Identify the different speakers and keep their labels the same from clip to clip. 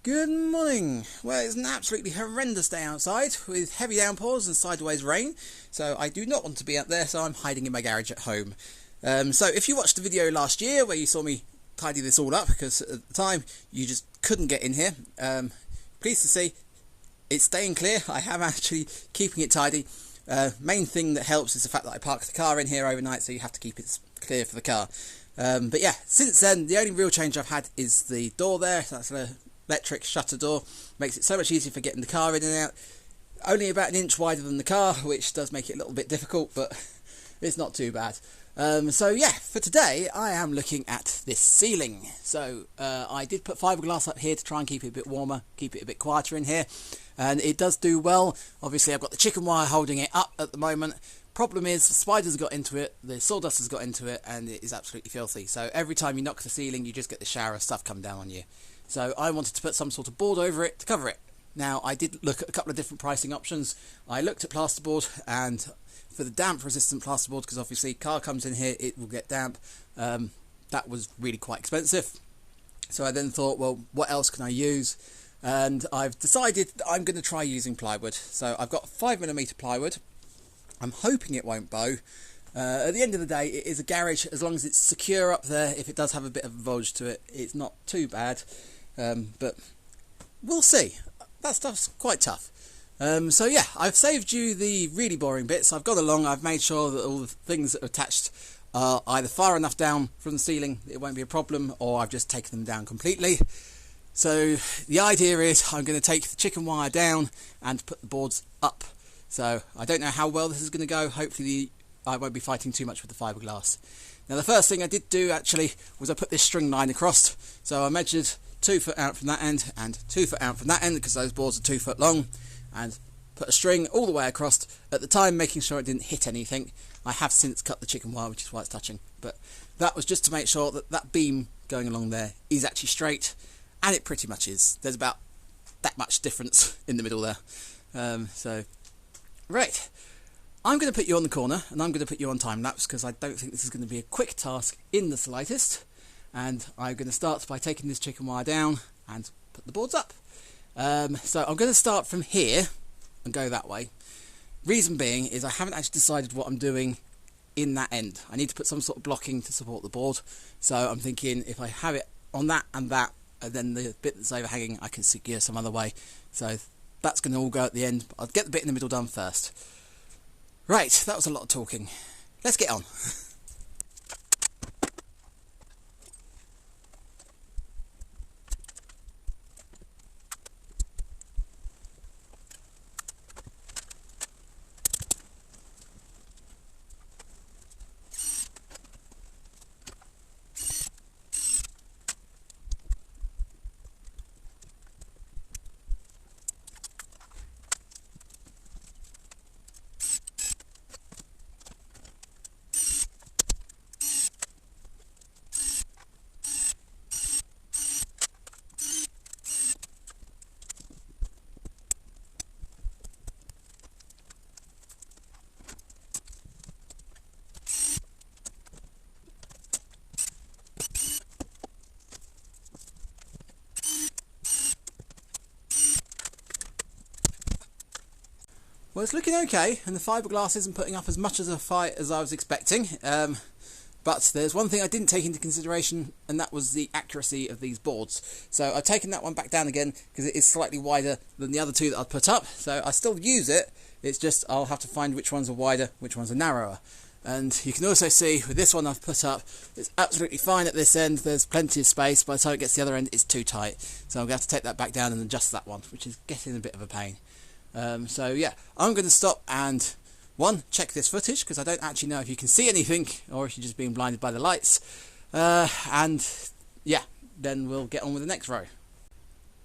Speaker 1: Good morning. Well, it's an absolutely horrendous day outside with heavy downpours and sideways rain, so I do not want to be out there, so I'm hiding in my garage at home. So if you watched the video last year where you saw me tidy this all up, because at the time you just couldn't get in here, pleased to see it's staying clear. I am actually keeping it tidy. Main thing that helps is the fact that I parked the car in here overnight, so you have to keep it clear for the car. But yeah, since then the only real change I've had is the door there. That's a electric shutter door, makes it so much easier for getting the car in and out. Only about an inch wider than the car, which does make it a little bit difficult, but it's not too bad. So yeah, for today I am looking at this ceiling. So I did put fiberglass up here to try and keep it a bit warmer, keep it a bit quieter in here, and it does do well. Obviously I've got the chicken wire holding it up at the moment. Problem is, the spiders got into it, the sawdust has got into it, and it is absolutely filthy. So every time you knock the ceiling, you just get the shower of stuff come down on you. So I wanted to put some sort of board over it to cover it. Now I did look at a couple of different pricing options. I looked at plasterboard, and for the damp resistant plasterboard, because obviously car comes in here, it will get damp, that was really quite expensive. So I then thought, well, what else can I use? And I've decided that I'm going to try using plywood. So I've got 5mm plywood. I'm hoping it won't bow. At the end of the day, it is a garage. As long as it's secure up there, if it does have a bit of a bulge to it, it's not too bad. But we'll see. That stuff's quite tough. So yeah, I've saved you the really boring bits. I've gone along, I've made sure that all the things that are attached are either far enough down from the ceiling that it won't be a problem, or I've just taken them down completely. So the idea is I'm going to take the chicken wire down and put the boards up. So I don't know how well this is going to go. Hopefully I won't be fighting too much with the fiberglass. Now the first thing I did do actually was I put this string line across. So I measured 2 foot out from that end and 2 foot out from that end, because those boards are 2 foot long, and put a string all the way across, at the time making sure it didn't hit anything. I have since cut the chicken wire, which is why it's touching, but that was just to make sure that that beam going along there is actually straight, and it pretty much is. There's about that much difference in the middle there. Right, I'm going to put you on the corner, and I'm going to put you on time lapse, because I don't think this is going to be a quick task in the slightest. And I'm going to start by taking this chicken wire down and put the boards up. So I'm going to start from here and go that way. Reason being is I haven't actually decided what I'm doing in that end. I need to put some sort of blocking to support the board. So I'm thinking if I have it on that, and then the bit that's overhanging I can secure some other way. So that's going to all go at the end. I'll get the bit in the middle done first. Right, that was a lot of talking. Let's get on. Well, it's looking okay, and the fiberglass isn't putting up as much of a fight as I was expecting. But there's one thing I didn't take into consideration, and that was the accuracy of these boards. So I've taken that one back down again, because it is slightly wider than the other two that I've put up. So I still use it, it's just I'll have to find which ones are wider, which ones are narrower. And you can also see with this one I've put up, it's absolutely fine at this end, there's plenty of space. By the time it gets to the other end, it's too tight. So I'm going to have to take that back down and adjust that one, which is getting a bit of a pain. So yeah, I'm going to stop and check this footage, because I don't actually know if you can see anything or if you're just being blinded by the lights, and yeah, then we'll get on with the next row.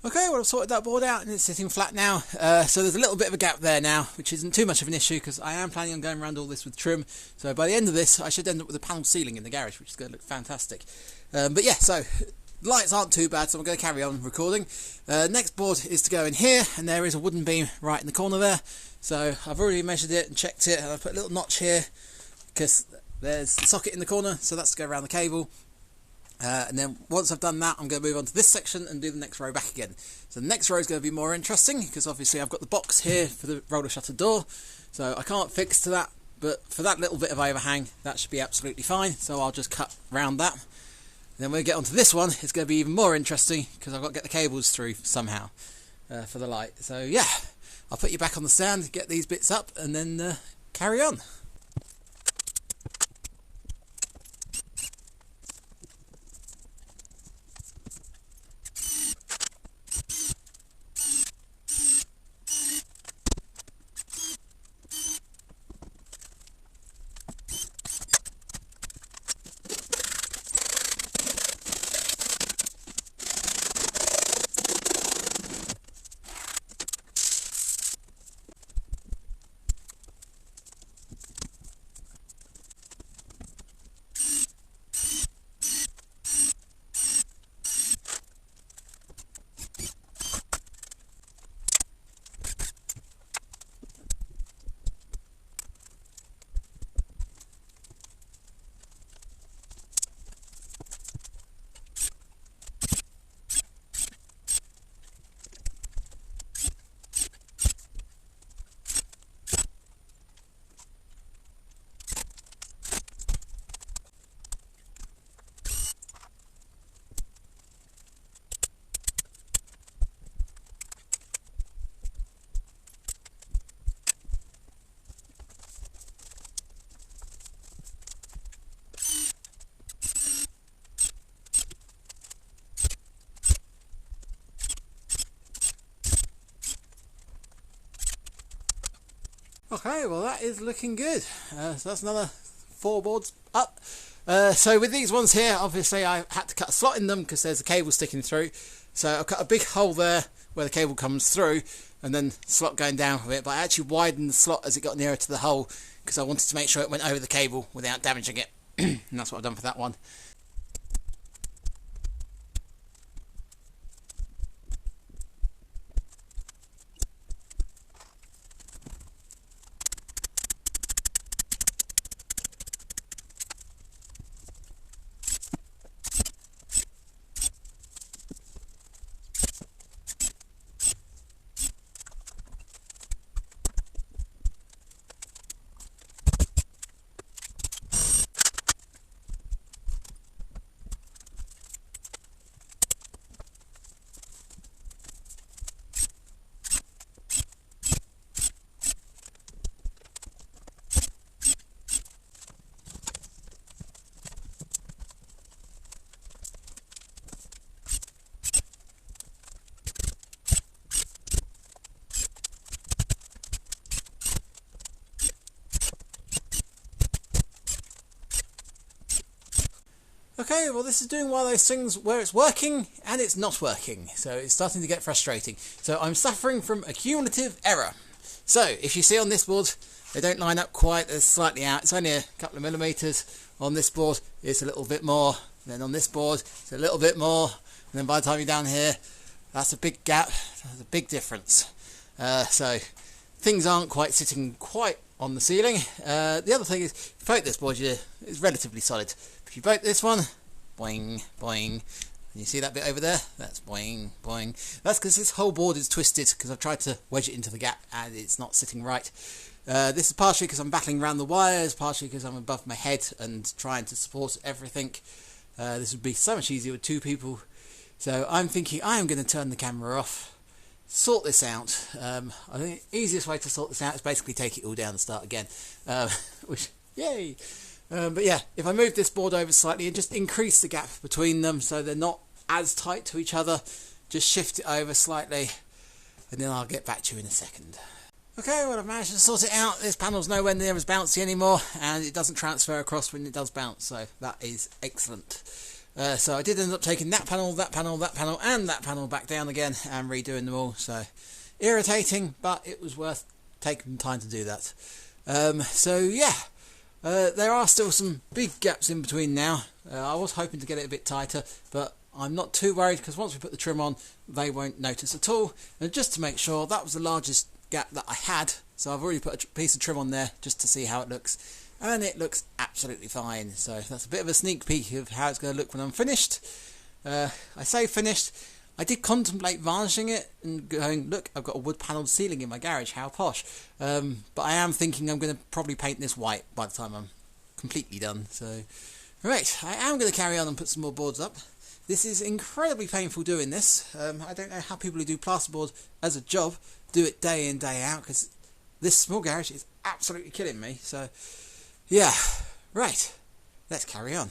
Speaker 1: Okay, well I've sorted that board out and it's sitting flat now, so there's a little bit of a gap there now, which isn't too much of an issue because I am planning on going around all this with trim. So by the end of this I should end up with a panelled ceiling in the garage, which is going to look fantastic. But yeah, so lights aren't too bad, so I'm going to carry on recording. Next board is to go in here, and there is a wooden beam right in the corner there. So I've already measured it and checked it, and I've put a little notch here because there's the socket in the corner, so that's to go around the cable. And then once I've done that, I'm going to move on to this section and do the next row back again. So the next row is going to be more interesting because obviously I've got the box here for the roller shutter door, so I can't fix to that, but for that little bit of overhang that should be absolutely fine, so I'll just cut round that. And then when we get onto this one, it's going to be even more interesting because I've got to get the cables through somehow for the light. So yeah, I'll put you back on the stand, get these bits up, and then carry on. Okay, well that is looking good. So that's another 4 boards up. So with these ones here, obviously I had to cut a slot in them because there's a cable sticking through. So I cut a big hole there where the cable comes through, and then slot going down with it. But I actually widened the slot as it got nearer to the hole because I wanted to make sure it went over the cable without damaging it. And that's what I've done for that one. Okay, well this is doing one of those things where it's working and it's not working, so it's starting to get frustrating. So I'm suffering from a cumulative error. So if you see on this board, they don't line up quite, they're slightly out. It's only a couple of millimetres. On this board, it's a little bit more. Then on this board, it's a little bit more. And then by the time you're down here, that's a big gap. There's a big difference. So things aren't quite sitting quite on the ceiling. The other thing is, if you poke this board, it's relatively solid. If you poke this one, boing, boing, and you see that bit over there? That's boing, boing. That's because this whole board is twisted because I've tried to wedge it into the gap and it's not sitting right. This is partially because I'm battling around the wires, partially because I'm above my head and trying to support everything. This would be so much easier with 2 people. So I'm thinking I am going to turn the camera off, sort this out. I think the easiest way to sort this out is basically take it all down and start again. Which, yay! But yeah, if I move this board over slightly and just increase the gap between them so they're not as tight to each other, just shift it over slightly, and then I'll get back to you in a second. Okay, well I've managed to sort it out. This panel's nowhere near as bouncy anymore, and it doesn't transfer across when it does bounce, so that is excellent. So I did end up taking that panel, that panel, that panel, and that panel back down again and redoing them all. So irritating, but it was worth taking time to do that. So yeah, there are still some big gaps in between now. I was hoping to get it a bit tighter, but I'm not too worried because once we put the trim on, they won't notice at all. And just to make sure, that was the largest gap that I had, so I've already put a piece of trim on there just to see how it looks. and it looks absolutely fine. So that's a bit of a sneak peek of how it's going to look when I'm finished. I say finished, I did contemplate varnishing it and going, look, I've got a wood panelled ceiling in my garage, how posh. But I am thinking I'm going to probably paint this white by the time I'm completely done. So, right, I am going to carry on and put some more boards up. This is incredibly painful doing this. I don't know how people who do plasterboard as a job do it day in, day out, because this small garage is absolutely killing me. So, yeah, right, let's carry on.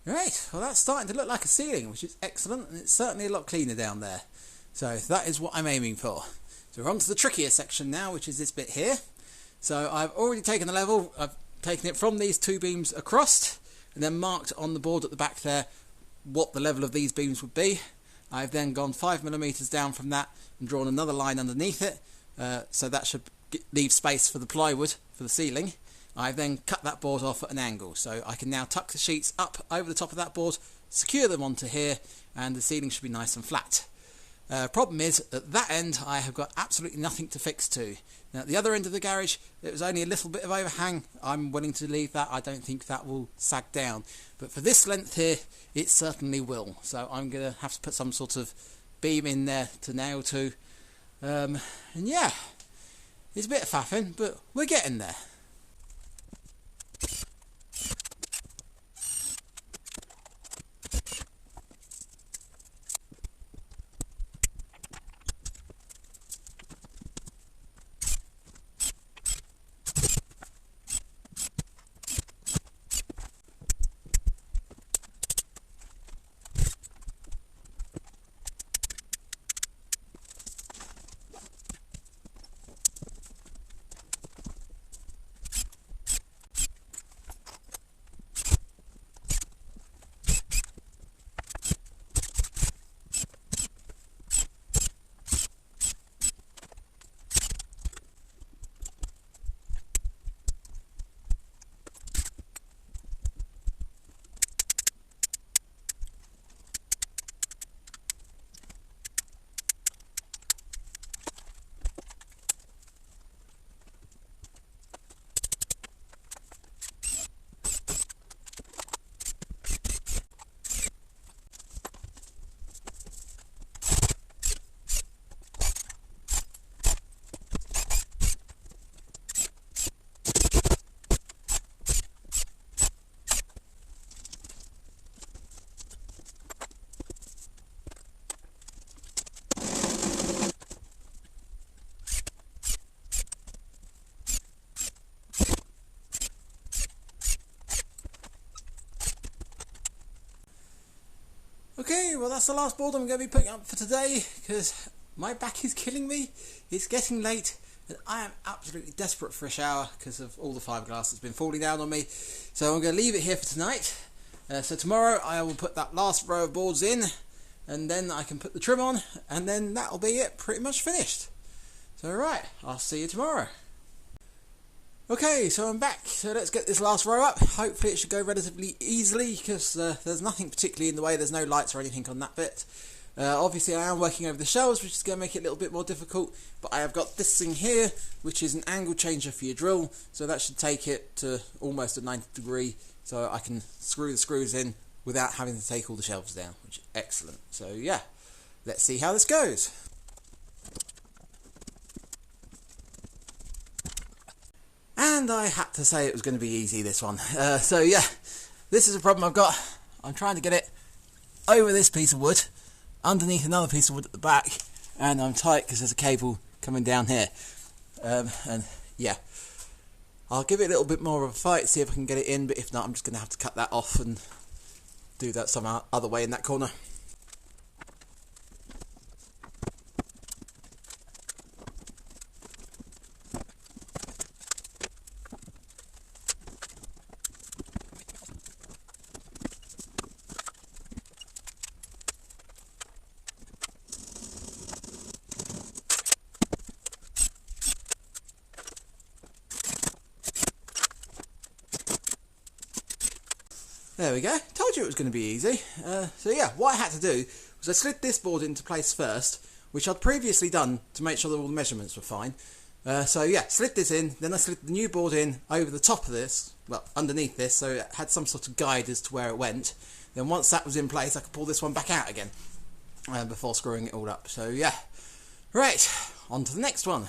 Speaker 1: Right, well that's starting to look like a ceiling, which is excellent, and it's certainly a lot cleaner down there. So that is what I'm aiming for. So we're on to the trickier section now, which is this bit here. So I've already taken the level, I've taken it from these two beams across, and then marked on the board at the back there what the level of these beams would be. I've then gone 5mm down from that and drawn another line underneath it, so that should leave space for the plywood for the ceiling. I've then cut that board off at an angle, so I can now tuck the sheets up over the top of that board, secure them onto here, and the ceiling should be nice and flat. Problem is, at that end I have got absolutely nothing to fix to. Now at the other end of the garage, it was only a little bit of overhang. I'm willing to leave that. I don't think that will sag down. But for this length here, it certainly will. So I'm going to have to put some sort of beam in there to nail to. And yeah, it's a bit of faffing, but we're getting there. Okay, well that's the last board I'm going to be putting up for today, because my back is killing me. It's getting late and I am absolutely desperate for a shower because of all the fiberglass that's been falling down on me. So I'm going to leave it here for tonight. So tomorrow I will put that last row of boards in, and then I can put the trim on, and then that'll be it, pretty much finished. So right, I'll see you tomorrow. Okay, so I'm back. So let's get this last row up. Hopefully it should go relatively easily because there's nothing particularly in the way. There's no lights or anything on that bit. Obviously I am working over the shelves, which is going to make it a little bit more difficult, but I have got this thing here, which is an angle changer for your drill, so that should take it to almost a 90 degree, so I can screw the screws in without having to take all the shelves down, which is excellent. So yeah, let's see how this goes. And I had to say it was going to be easy, this one. So yeah, this is a problem I've got. I'm trying to get it over this piece of wood, underneath another piece of wood at the back, and I'm tight because there's a cable coming down here. And yeah, I'll give it a little bit more of a fight, see if I can get it in, but if not, I'm just going to have to cut that off and do that some other way in that corner. There we go. Told you it was going to be easy. So yeah, what I had to do was I slid this board into place first, which I'd previously done to make sure that all the measurements were fine. So yeah, slid this in, then I slid the new board in over the top of this, well, underneath this, so it had some sort of guide as to where it went. Then once that was in place, I could pull this one back out again before screwing it all up. So yeah, right, on to the next one.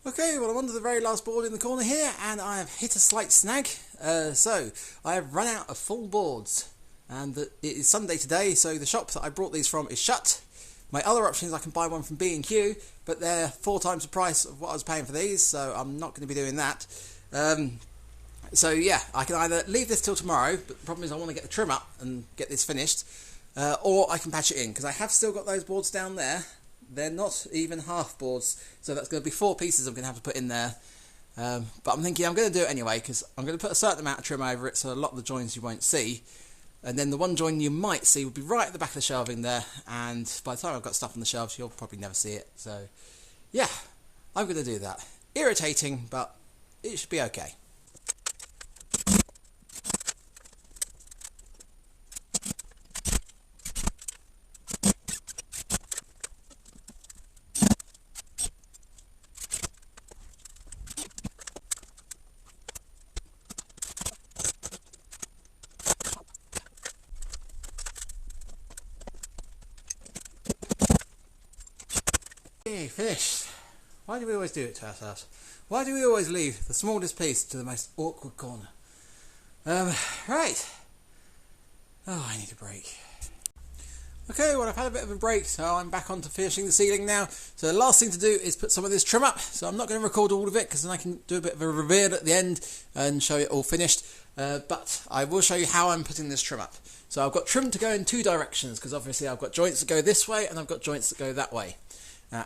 Speaker 1: Okay, well I'm on to the very last board in the corner here, and I have hit a slight snag. So I have run out of full boards, and it is Sunday today, so the shop that I brought these from is shut. My other option is I can buy one from B&Q, but they're 4 times the price of what I was paying for these, so I'm not going to be doing that. So yeah, I can either leave this till tomorrow, but the problem is I want to get the trim up and get this finished, or I can patch it in, because I have still got those boards down there. They're not even half boards, so that's going to be 4 pieces I'm going to have to put in there. But I'm thinking I'm going to do it anyway, because I'm going to put a certain amount of trim over it, so a lot of the joins you won't see. And then the one join you might see will be right at the back of the shelving there, and by the time I've got stuff on the shelves, you'll probably never see it. So, yeah, I'm going to do that. Irritating, but it should be okay. Okay, finished. Why do we always do it to ourselves? Why do we always leave the smallest piece to the most awkward corner? Right. Oh, I need a break. Okay, well I've had a bit of a break, so I'm back onto finishing the ceiling now. So the last thing to do is put some of this trim up. So I'm not going to record all of it, because then I can do a bit of a reveal at the end and show it all finished. But I will show you how I'm putting this trim up. So I've got trim to go in 2 directions, because obviously I've got joints that go this way and I've got joints that go that way.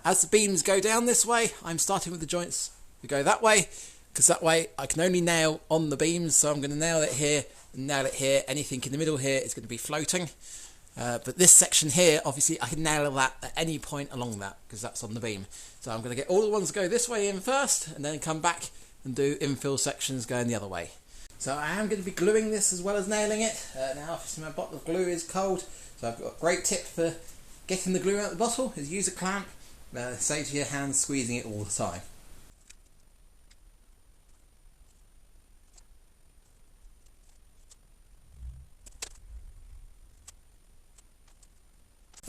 Speaker 1: As the beams go down this way, I'm starting with the joints that go that way, because that way I can only nail on the beams. So I'm going to nail it here and nail it here. Anything in the middle here is going to be floating. But this section here, obviously I can nail that at any point along that, because that's on the beam. So I'm going to get all the ones that go this way in first, and then come back and do infill sections going the other way. So I am going to be gluing this as well as nailing it. Now obviously my bottle of glue is cold, so I've got a great tip for getting the glue out of the bottle is use a clamp. Saves your hands squeezing it all the time.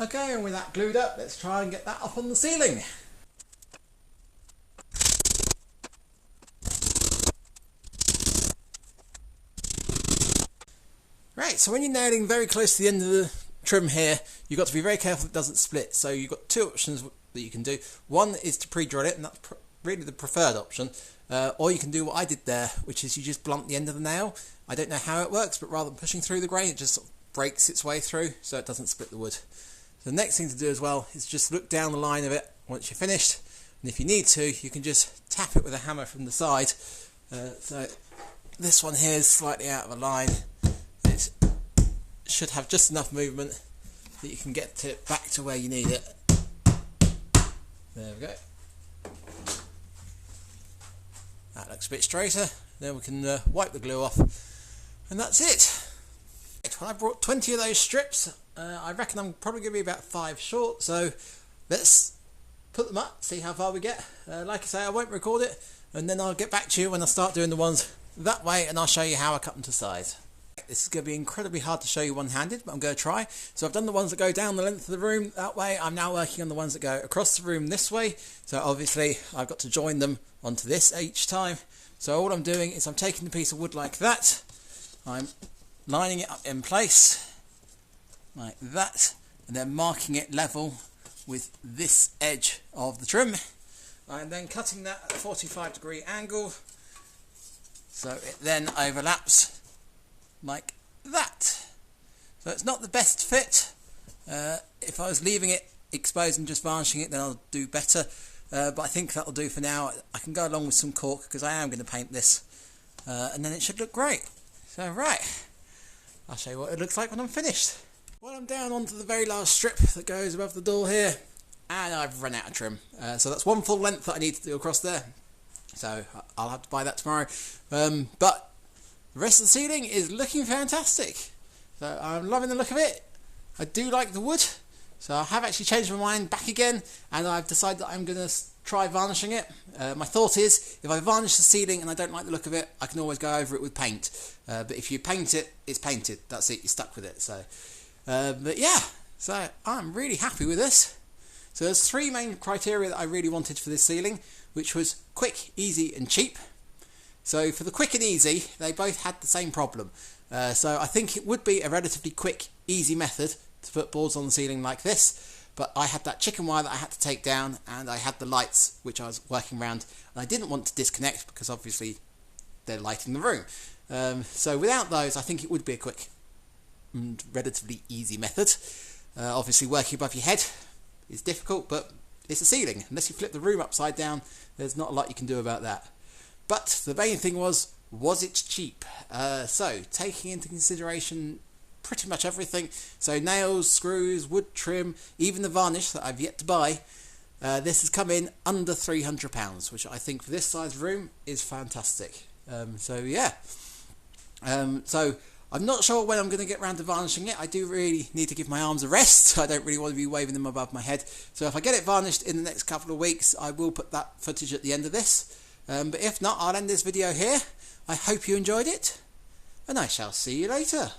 Speaker 1: Okay, and with that glued up, let's try and get that up on the ceiling. Right, so when you're nailing very close to the end of the trim here, you've got to be very careful it doesn't split. So you've got two options that you can do. One is to pre-drill it, and that's really the preferred option. Or you can do what I did there, which is you just blunt the end of the nail. I don't know how it works, but rather than pushing through the grain, it just sort of breaks its way through so it doesn't split the wood. So the next thing to do as well is just look down the line of it once you're finished, and if you need to, you can just tap it with a hammer from the side. So this one here is slightly out of a line. It should have just enough movement that you can get it back to where you need it. There we go. That looks a bit straighter. Then we can wipe the glue off, and that's it. Well, I brought 20 of those strips. I reckon I'm probably going to be about 5 short, so let's put them up, see how far we get. Like I say, I won't record it, and then I'll get back to you when I start doing the ones that way, and I'll show you how I cut them to size. This is going to be incredibly hard to show you one-handed, but I'm going to try. So I've done the ones that go down the length of the room that way. I'm now working on the ones that go across the room this way. So obviously I've got to join them onto this each time. So all I'm doing is I'm taking the piece of wood like that. I'm lining it up in place like that, and then marking it level with this edge of the trim. I'm then cutting that at a 45-degree angle, so it then overlaps like that. So it's not the best fit. If I was leaving it exposed and just varnishing it, then I'll do better. But I think that'll do for now. I can go along with some cork because I am going to paint this, and then it should look great. So right, I'll show you what it looks like when I'm finished. Well, I'm down onto the very last strip that goes above the door here, and I've run out of trim. So that's one full length that I need to do across there. So I'll have to buy that tomorrow. But the rest of the ceiling is looking fantastic. So I'm loving the look of it. I do like the wood. So I have actually changed my mind back again, and I've decided that I'm going to try varnishing it. My thought is, if I varnish the ceiling and I don't like the look of it, I can always go over it with paint. But if you paint it, it's painted. That's it, you're stuck with it. So, but yeah, so I'm really happy with this. So there's 3 main criteria that I really wanted for this ceiling, which was quick, easy and cheap. So for the quick and easy, they both had the same problem. So I think it would be a relatively quick, easy method to put boards on the ceiling like this, but I had that chicken wire that I had to take down, and I had the lights which I was working around, and I didn't want to disconnect because obviously they're lighting the room. So without those, I think it would be a quick and relatively easy method. Obviously working above your head is difficult, but it's a ceiling. Unless you flip the room upside down, there's not a lot you can do about that. But the main thing was it cheap? So taking into consideration pretty much everything, so nails, screws, wood trim, even the varnish that I've yet to buy, this has come in under £300, which I think for this size room is fantastic. So yeah, so I'm not sure when I'm going to get around to varnishing it. I do really need to give my arms a rest. I don't really want to be waving them above my head. So if I get it varnished in the next couple of weeks, I will put that footage at the end of this. But if not, I'll end this video here. I hope you enjoyed it, and I shall see you later.